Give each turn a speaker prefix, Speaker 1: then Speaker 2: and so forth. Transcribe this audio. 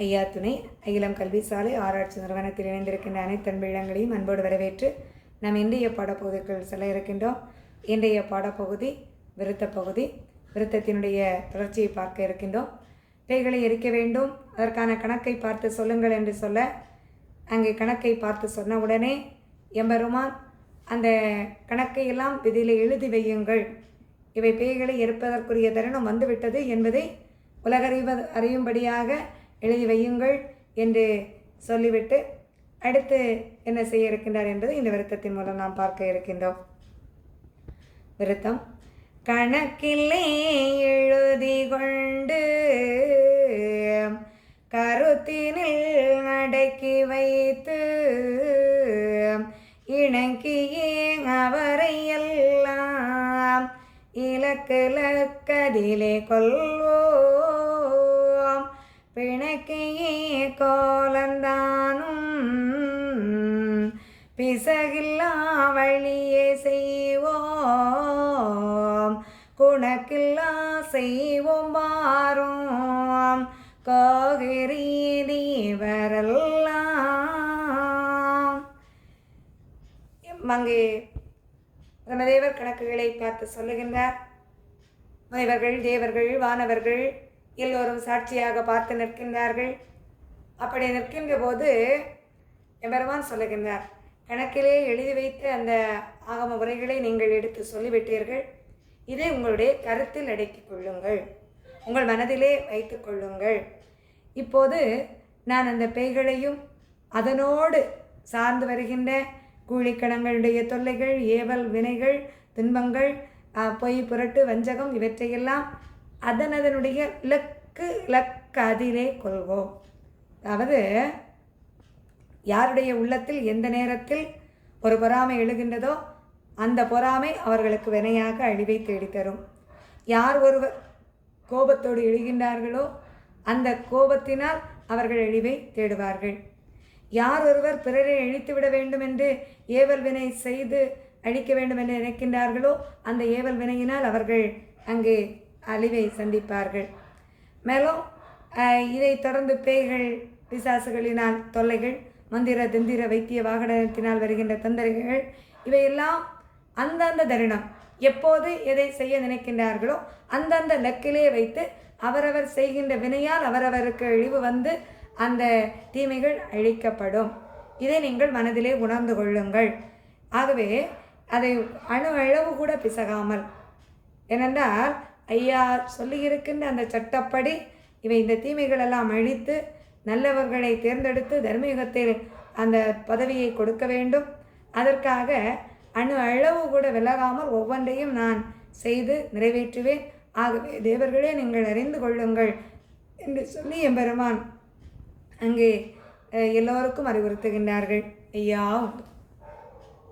Speaker 1: ஐயா துணை அகிலம் கல்வி சாலை ஆராய்ச்சி நிறுவனத்தில் இணைந்திருக்கின்ற அனைத்து அன்பிழங்களையும் அன்போடு வரவேற்று நாம் இன்றைய பாடப்பகுதிக்குள் செல்ல இருக்கின்றோம். இன்றைய பாடப்பகுதி விருத்த பகுதி. விருத்தத்தினுடைய தொடர்ச்சியை பார்க்க இருக்கின்றோம். பேய்களை எரிக்க வேண்டும், அதற்கான கணக்கை பார்த்து சொல்லுங்கள் என்று சொல்ல, அங்கே கணக்கை பார்த்து சொன்ன உடனே எம்பெருமான் அந்த கணக்கை எல்லாம் விதியில் எழுதி வையுங்கள், இவை பேய்களை எரிப்பதற்குரிய தருணம் வந்துவிட்டது என்பதை அறியும்படியாக எழுதி வையுங்கள் என்று சொல்லிவிட்டு அடுத்து என்ன செய்ய இருக்கின்றார் என்பது இந்த விருத்தத்தின் மூலம் நாம் பார்க்க இருக்கின்றோம். விருத்தம்: கணக்கிலே எழுதி கொண்டு கருத்தினில் அடக்கி வைத்து இணக்கியே அவரை எல்லாம் இலக்கிலே கொள்வோம், பிணக்கியே கோலந்தானும் பிசகில்லா வழியே செய்வோம், குணக்கில்லா செய்வோம் பாரோம் கோகிரி தீவரெல்லாம். அங்கே பிரமதேவர் கணக்குகளை பார்த்து சொல்லுகின்றார். முனிவர்கள், தேவர்கள், வானவர்கள் எல்லோரும் சாட்சியாக பார்த்து நிற்கின்றார்கள். அப்படி நிற்கின்ற போது எம்பெருமான் சொல்லுகின்றார், கணக்கிலே எழுதி வைத்த அந்த ஆகம முறைகளை நீங்கள் எடுத்து சொல்லிவிட்டீர்கள், இதை உங்களுடைய கருத்தில் அடக்கிக் கொள்ளுங்கள், உங்கள் மனதிலே வைத்து கொள்ளுங்கள். இப்போது நான் அந்த பேய்களையும் அதனோடு சார்ந்து வருகின்ற கூலிக்கணங்களுடைய தொல்லைகள், ஏவல் வினைகள், துன்பங்கள், பொய், புரட்டு, வஞ்சகம் இவற்றையெல்லாம் அதனுடைய இலக்கு அதிலே கொள்வோம். அதாவது யாருடைய உள்ளத்தில் எந்த நேரத்தில் ஒரு பொறாமை எழுகின்றதோ அந்த பொறாமை அவர்களுக்கு வினையாக அழிவை தேடித்தரும். யார் ஒருவர் கோபத்தோடு எழுகின்றார்களோ அந்த கோபத்தினால் அவர்கள் அழிவை தேடுவார்கள். யார் ஒருவர் பிறரை அழித்துவிட வேண்டும் என்று ஏவல் வினை செய்து அழிக்க வேண்டும் என்று நினைக்கின்றார்களோ அந்த ஏவல் வினையினால் அவர்கள் அங்கே அழிவை சந்திப்பார்கள். மேலும் இதை தொடர்ந்து பேய்கள், பிசாசுகளினால் தொல்லைகள், மந்திர தந்திர வைத்திய வாகனத்தினால் வருகின்ற தொந்தரவுகள் இவையெல்லாம் அந்தந்த தருணம் எப்போது எதை செய்ய நினைக்கின்றார்களோ அந்தந்த லக்கிலே வைத்து அவரவர் செய்கின்ற வினையால் அவரவருக்கு அழிவு வந்து அந்த தீமைகள் அழிக்கப்படும். இதை நீங்கள் மனதிலே உணர்ந்து கொள்ளுங்கள். ஆகவே அதை அணு அளவு கூட பிசகாமல், ஏனென்றால் ஐயா சொல்லியிருக்கின்ற அந்த சட்டப்படி இவை இந்த தீமைகளெல்லாம் அழித்து நல்லவர்களை தேர்ந்தெடுத்து தர்மயுகத்தில் அந்த பதவியை கொடுக்க வேண்டும். அதற்காக அணு அளவு கூட விலகாமல் ஒவ்வொன்றையும் நான் செய்து நிறைவேற்றுவேன். ஆகவே தேவர்களே நீங்கள் அறிந்து கொள்ளுங்கள் என்று சொல்லி எம்பெருமான் அங்கே எல்லோருக்கும் அறிவுறுத்துகின்றார்கள். ஐயா உண்டு.